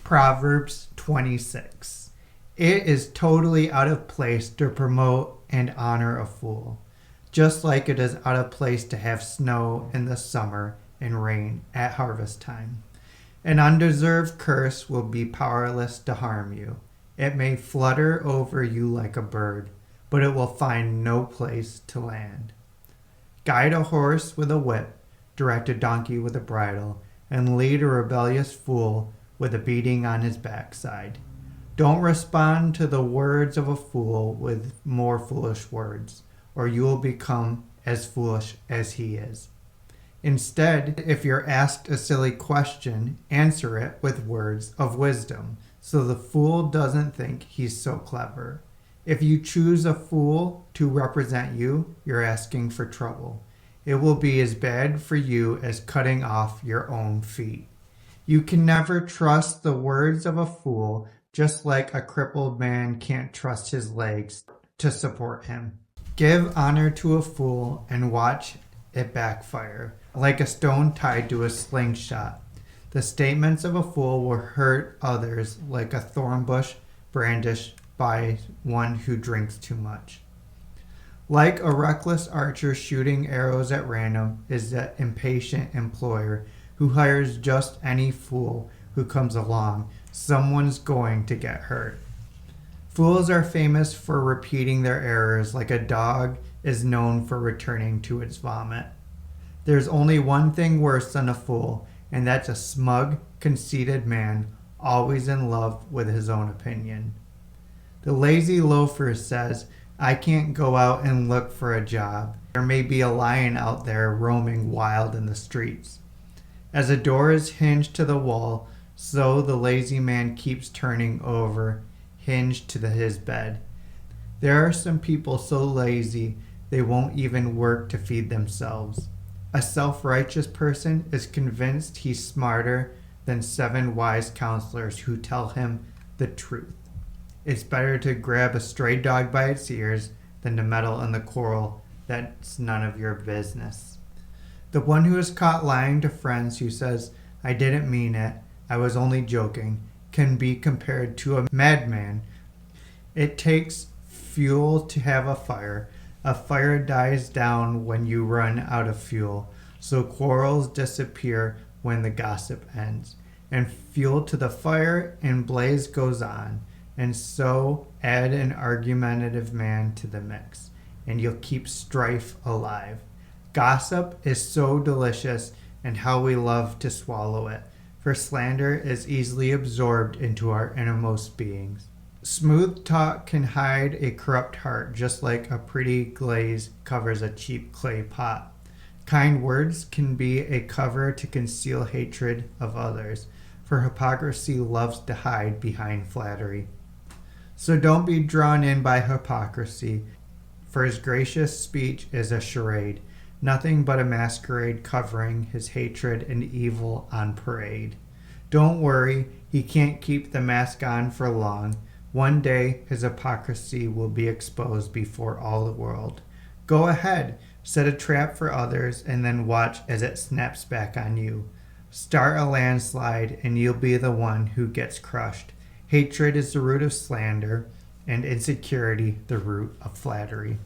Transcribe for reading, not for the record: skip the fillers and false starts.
Proverbs 26. It is totally out of place to promote and honor a fool, just like it is out of place to have snow in the summer and rain at harvest time. An undeserved curse will be powerless to harm you. It may flutter over you like a bird, but it will find no place to land. Guide a horse with a whip, direct a donkey with a bridle, and lead a rebellious fool with a beating on his backside. Don't respond to the words of a fool with more foolish words, or you will become as foolish as he is. Instead, if you're asked a silly question, answer it with words of wisdom, so the fool doesn't think he's so clever. If you choose a fool to represent you, you're asking for trouble. It will be as bad for you as cutting off your own feet. You can never trust the words of a fool, just like a crippled man can't trust his legs to support him. Give honor to a fool and watch it backfire, like a stone tied to a slingshot. The statements of a fool will hurt others like a thorn bush brandished by one who drinks too much. Like a reckless archer shooting arrows at random is that impatient employer who hires just any fool who comes along. Someone's going to get hurt. Fools are famous for repeating their errors like a dog is known for returning to its vomit. There's only one thing worse than a fool, and that's a smug, conceited man always in love with his own opinion. The lazy loafer says, I can't go out and look for a job. There may be a lion out there roaming wild in the streets. As a door is hinged to the wall, so the lazy man keeps turning over, hinged to his bed. There are some people so lazy they won't even work to feed themselves. A self-righteous person is convinced he's smarter than 7 wise counselors who tell him the truth. It's better to grab a stray dog by its ears than to meddle in the quarrel that's none of your business. The one who is caught lying to friends who says, I didn't mean it, I was only joking, can be compared to a madman. It takes fuel to have a fire. A fire dies down when you run out of fuel, so quarrels disappear when the gossip ends. And fuel to the fire and blaze goes on. And so add an argumentative man to the mix, and you'll keep strife alive. Gossip is so delicious, and how we love to swallow it, for slander is easily absorbed into our innermost beings. Smooth talk can hide a corrupt heart, just like a pretty glaze covers a cheap clay pot. Kind words can be a cover to conceal hatred of others, for hypocrisy loves to hide behind flattery. So don't be drawn in by hypocrisy, for his gracious speech is a charade, nothing but a masquerade covering his hatred and evil on parade. Don't worry, he can't keep the mask on for long. One day his hypocrisy will be exposed before all the world. Go ahead, set a trap for others, and then watch as it snaps back on you. Start a landslide, and you'll be the one who gets crushed. Hatred is the root of slander, and insecurity the root of flattery.